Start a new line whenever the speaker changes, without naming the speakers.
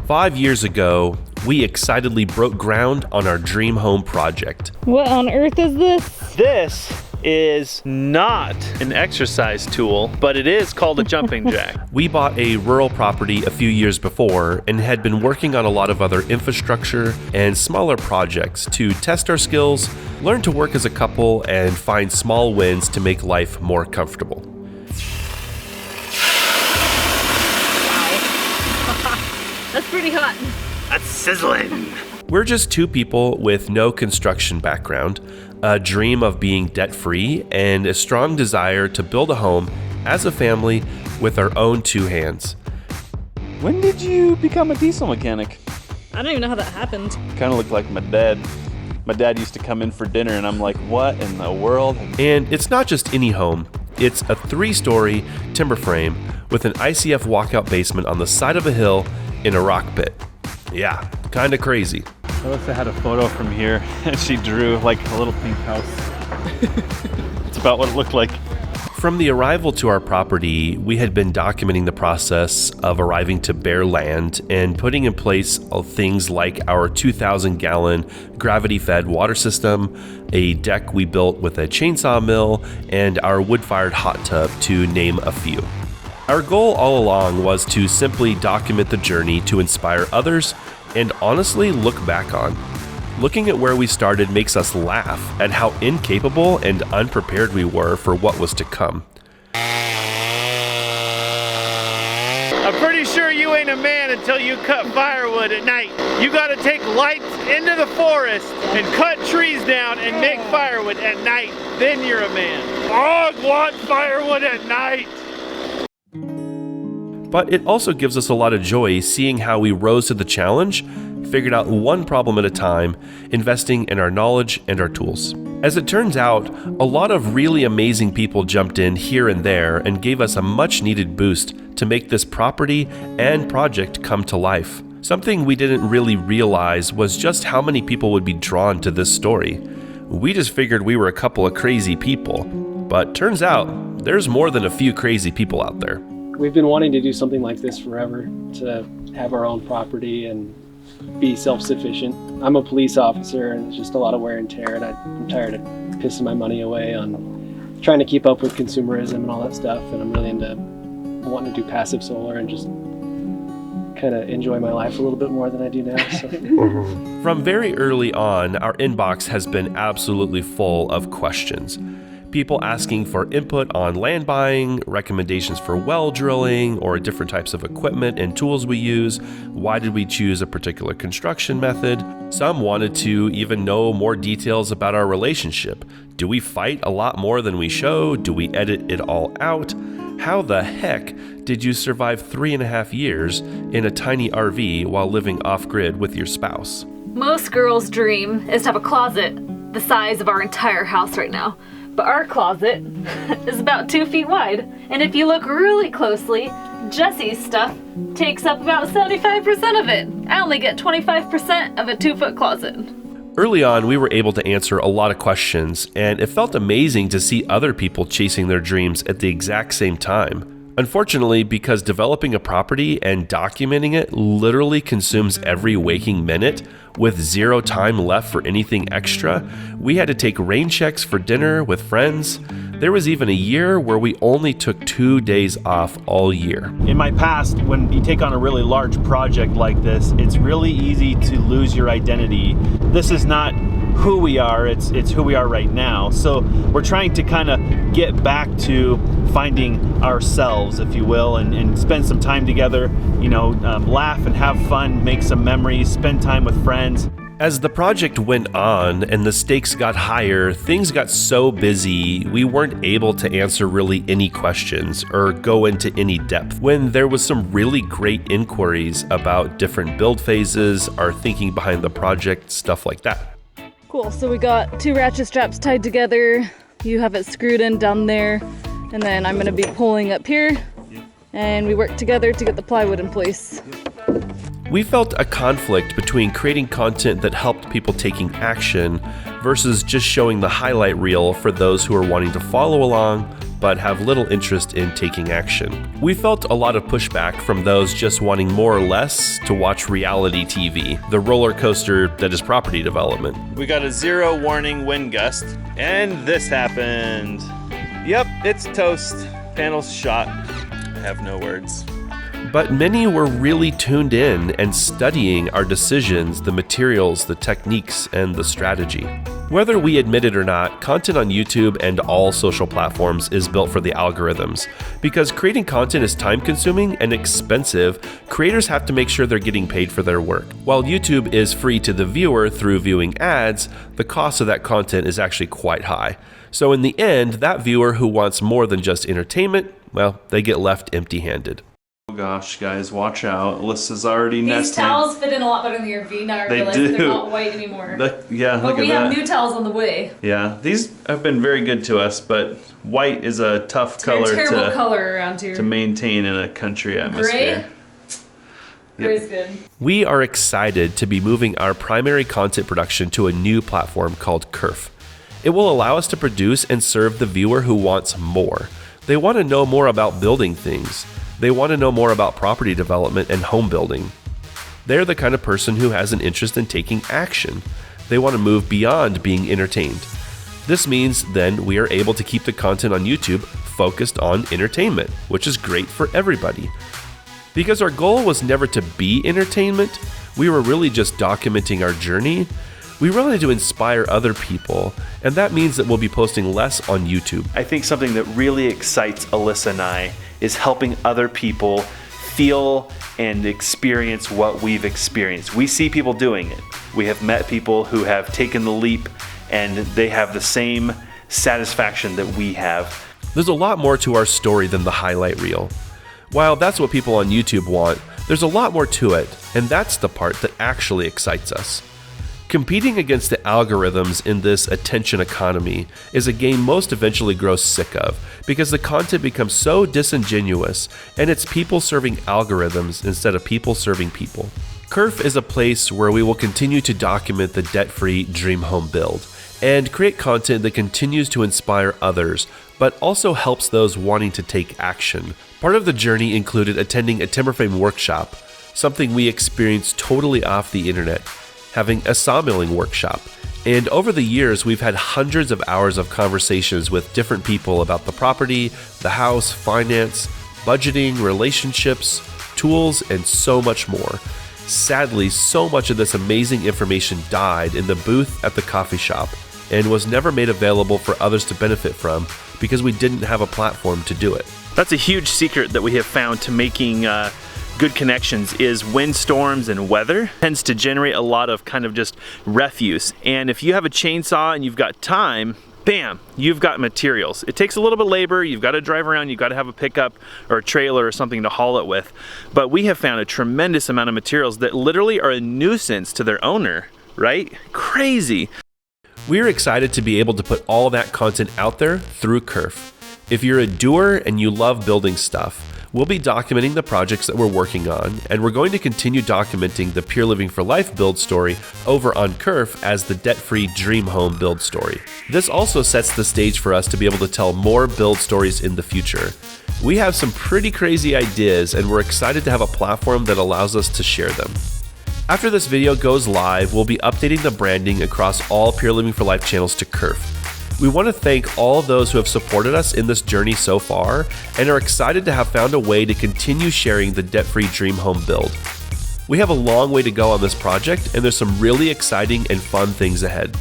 5 years ago, we excitedly broke ground on our dream home project.
What on earth is this?
This is not an exercise tool, but it is called a jumping jack.
We bought a rural property a few years before and had been working on a lot of other infrastructure and smaller projects to test our skills, learn to work as a couple, and find small wins to make life more comfortable.
That's pretty hot.
That's sizzling.
We're just two people with no construction background, a dream of being debt-free, and a strong desire to build a home as a family with our own two hands.
When did you become a diesel mechanic?
I don't even know how that happened.
Kind of looked like my dad. My dad used to come in for dinner and I'm like, what in the world?
And it's not just any home. It's a 3-story timber frame with an ICF walkout basement on the side of a hill in a rock pit. Yeah, kinda crazy.
Alyssa had a photo from here and she drew like a little pink house. It's about what it looked like.
From the arrival to our property, we had been documenting the process of arriving to bare land and putting in place things like our 2,000-gallon gravity-fed water system, a deck we built with a chainsaw mill, and our wood-fired hot tub, to name a few. Our goal all along was to simply document the journey to inspire others and honestly look back on. Looking at where we started makes us laugh at how incapable and unprepared we were for what was to come.
I'm pretty sure you ain't a man until you cut firewood at night. You gotta take lights into the forest and cut trees down and make firewood at night. Then you're a man. I want firewood at night.
But it also gives us a lot of joy seeing how we rose to the challenge, figured out one problem at a time, investing in our knowledge and our tools. As it turns out, a lot of really amazing people jumped in here and there and gave us a much needed boost to make this property and project come to life. Something we didn't really realize was just how many people would be drawn to this story. We just figured we were a couple of crazy people, but turns out there's more than a few crazy people out there.
We've been wanting to do something like this forever, to have our own property and be self-sufficient. I'm a police officer and it's just a lot of wear and tear, and I'm tired of pissing my money away on trying to keep up with consumerism and all that stuff, and I'm really into wanting to do passive solar and just kind of enjoy my life a little bit more than I do now. So.
From very early on, our inbox has been absolutely full of questions. People asking for input on land buying, recommendations for well drilling, or different types of equipment and tools we use. Why did we choose a particular construction method? Some wanted to even know more details about our relationship. Do we fight a lot more than we show? Do we edit it all out? How the heck did you survive 3.5 years in a tiny RV while living off-grid with your spouse?
Most girls' dream is to have a closet the size of our entire house right now. But our closet is about 2 feet wide. And if you look really closely, Jesse's stuff takes up about 75% of it. I only get 25% of a 2-foot closet.
Early on, we were able to answer a lot of questions, and it felt amazing to see other people chasing their dreams at the exact same time. Unfortunately, because developing a property and documenting it literally consumes every waking minute with zero time left for anything extra, we had to take rain checks for dinner with friends. There was even a year where we only took 2 days off all year.
In my past, when you take on a really large project like this, it's really easy to lose your identity. This is not who we are, it's who we are right now. So we're trying to kind of get back to finding ourselves, if you will, and spend some time together, laugh and have fun, make some memories, spend time with friends.
As the project went on and the stakes got higher, things got so busy, we weren't able to answer really any questions or go into any depth. When there was some really great inquiries about different build phases, our thinking behind the project, stuff like that.
Cool, so we got 2 ratchet straps tied together. You have it screwed in down there, and then I'm gonna be pulling up here, and we work together to get the plywood in place.
We felt a conflict between creating content that helped people taking action versus just showing the highlight reel for those who are wanting to follow along but have little interest in taking action. We felt a lot of pushback from those just wanting more or less to watch reality TV, the roller coaster that is property development.
We got a 0 warning wind gust, and this happened. Yep, it's toast. Panel's shot. I have no words.
But many were really tuned in and studying our decisions, the materials, the techniques, and the strategy. Whether we admit it or not, content on YouTube and all social platforms is built for the algorithms. Because creating content is time-consuming and expensive, creators have to make sure they're getting paid for their work. While YouTube is free to the viewer through viewing ads, the cost of that content is actually quite high. So in the end, that viewer who wants more than just entertainment, well, they get left empty-handed.
Oh gosh, guys, watch out. Alyssa's already nesting.
These towels fit in a lot better than your V. Now I realize that they're not white anymore.
Yeah,
but
look at that.
we have new towels on the way.
Yeah, these have been very good to us, but white is a tough color
terrible color around here
to maintain in a country atmosphere.
Gray? Gray's good.
We are excited to be moving our primary content production to a new platform called Kerf. It will allow us to produce and serve the viewer who wants more. They want to know more about building things. They want to know more about property development and home building. They're the kind of person who has an interest in taking action. They want to move beyond being entertained. This means then we are able to keep the content on YouTube focused on entertainment, which is great for everybody. Because our goal was never to be entertainment, we were really just documenting our journey. We wanted to inspire other people, and that means that we'll be posting less on YouTube.
I think something that really excites Alyssa and I is helping other people feel and experience what we've experienced. We see people doing it. We have met people who have taken the leap and they have the same satisfaction that we have.
There's a lot more to our story than the highlight reel. While that's what people on YouTube want, there's a lot more to it, and that's the part that actually excites us. Competing against the algorithms in this attention economy is a game most eventually grow sick of because the content becomes so disingenuous and it's people serving algorithms instead of people serving people. Kerf is a place where we will continue to document the debt-free dream home build and create content that continues to inspire others, but also helps those wanting to take action. Part of the journey included attending a timber frame workshop, something we experienced totally off the internet, having a sawmilling workshop. And over the years, we've had hundreds of hours of conversations with different people about the property, the house, finance, budgeting, relationships, tools, and so much more. Sadly, so much of this amazing information died in the booth at the coffee shop and was never made available for others to benefit from because we didn't have a platform to do it.
That's a huge secret that we have found to making good connections is windstorms and weather tends to generate a lot of kind of just refuse. And if you have a chainsaw and you've got time, bam, you've got materials. It takes a little bit of labor, you've got to drive around, you've got to have a pickup or a trailer or something to haul it with. But we have found a tremendous amount of materials that literally are a nuisance to their owner, right? Crazy.
We're excited to be able to put all that content out there through Kerf. If you're a doer and you love building stuff, we'll be documenting the projects that we're working on, and we're going to continue documenting the Pure Living for Life build story over on Kerf as the debt-free dream home build story. This also sets the stage for us to be able to tell more build stories in the future. We have some pretty crazy ideas, and we're excited to have a platform that allows us to share them. After this video goes live, we'll be updating the branding across all Pure Living for Life channels to Kerf. We want to thank all those who have supported us in this journey so far and are excited to have found a way to continue sharing the debt-free dream home build. We have a long way to go on this project, and there's some really exciting and fun things ahead.